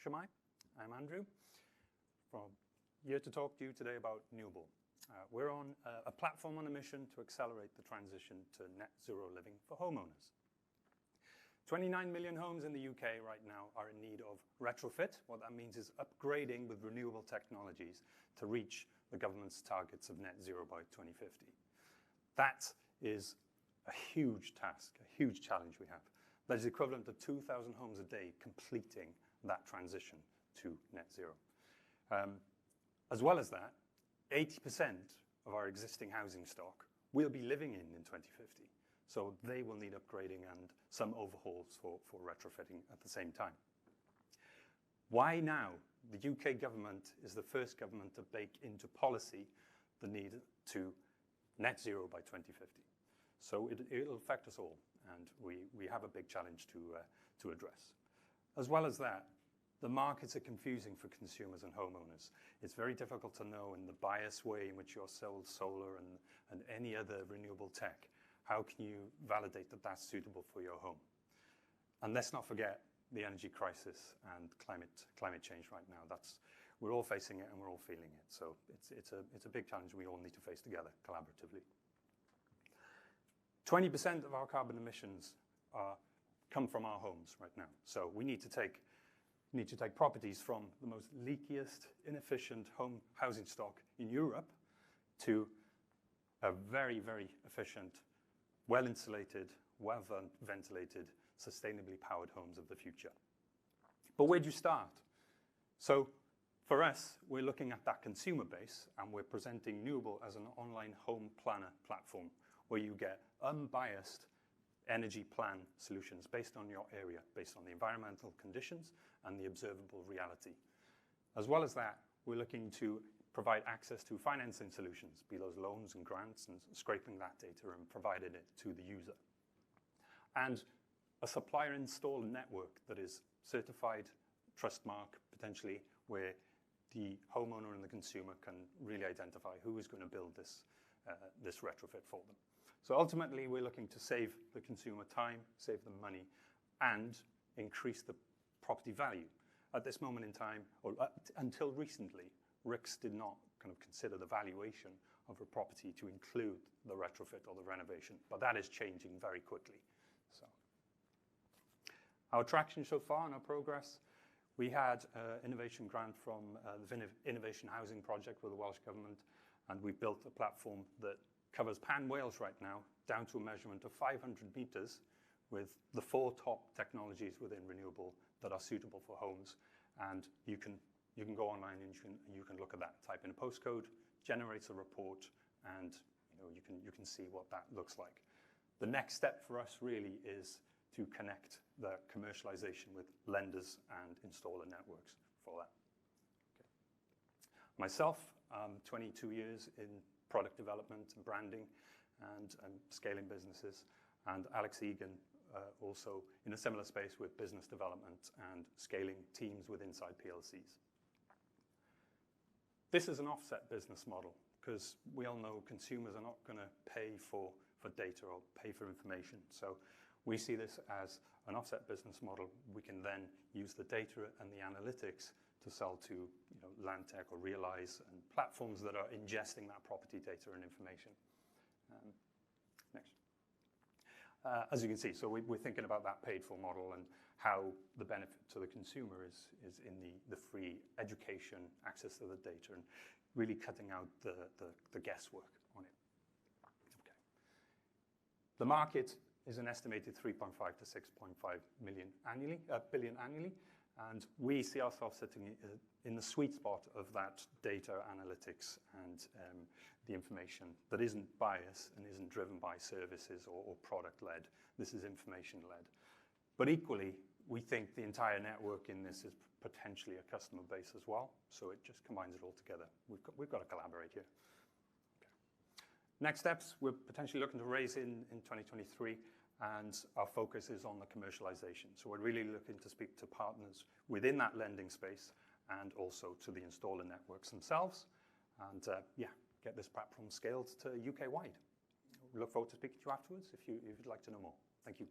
Shemai. I'm Andrew. Here to talk to you today about Nuable. We're on a platform on a mission to accelerate the transition to net zero living for homeowners. 29 million homes in the UK right now are in need of retrofit. What that means is upgrading with renewable technologies to reach the government's targets of net zero by 2050. That is a huge task, a huge challenge we have. That is equivalent to 2,000 homes a day completing that transition to net zero. As well as that, 80% of our existing housing stock we'll be living in 2050. So they will need upgrading and some overhauls for retrofitting at the same time. Why now? The UK government is the first government to bake into policy the need to net zero by 2050. So it'll affect us all, and we have a big challenge to address. As well as that, the markets are confusing for consumers and homeowners. It's very difficult to know in the biased way in which you're sold solar and any other renewable tech. How can you validate that that's suitable for your home? And let's not forget the energy crisis and climate change right now. We're all facing it and we're all feeling it. So it's a big challenge we all need to face together collaboratively. 20% of our carbon emissions come from our homes right now. So we need to take properties from the most leakiest, inefficient home housing stock in Europe to a very, very efficient, well-insulated, well-ventilated, sustainably powered homes of the future. But where do you start? So for us, we're looking at that consumer base, and we're presenting Nuable as an online home planner platform where you get unbiased energy plan solutions based on your area, based on the environmental conditions and the observable reality. As well as that, we're looking to provide access to financing solutions, be those loans and grants, and scraping that data and providing it to the user. And a supplier install network that is certified, trustmark, potentially, where the homeowner and the consumer can really identify who is going to build this retrofit for them. So ultimately, we're looking to save the consumer time, save them money, and increase the property value. At this moment in time, or until recently, RICS did not kind of consider the valuation of a property to include the retrofit or the renovation, but that is changing very quickly. So, our traction so far and our progress, we had an innovation grant from the Innovation Housing Project with the Welsh Government, and we built a platform that covers Pan Wales right now, down to a measurement of 500 meters with the 4 top technologies within Renewable that are suitable for homes. And you can go online and you can look at that, type in a postcode, generates a report, and you can see what that looks like. The next step for us really is to connect the commercialization with lenders and installer networks for that. Okay. Myself, 22 years in product development and branding and scaling businesses, and Alex Egan also in a similar space with business development and scaling teams with inside PLCs. This is an offset business model because we all know consumers are not going to pay for data or pay for information. So we see this as an offset business model. We can then use the data and the analytics to sell to Landtech or Realize and platforms that are ingesting that property data and information. Next. As you can see, so we're thinking about that paid-for model and how the benefit to the consumer is in the free education, access to the data, and really cutting out the guesswork on it. Okay. The market is an estimated 3.5 to 6.5 billion annually, and we see ourselves sitting in the sweet spot of that data analytics and the information that isn't biased and isn't driven by services or product-led. This is information-led. But equally, we think the entire network in this is potentially a customer base as well, so it just combines it all together. We've got to collaborate here. Okay. Next steps, we're potentially looking to raise in 2023, and our focus is on the commercialization. So we're really looking to speak to partners within that lending space and also to the installer networks themselves, and get this platform scaled to UK-wide. We look forward to speaking to you afterwards if you'd like to know more. Thank you.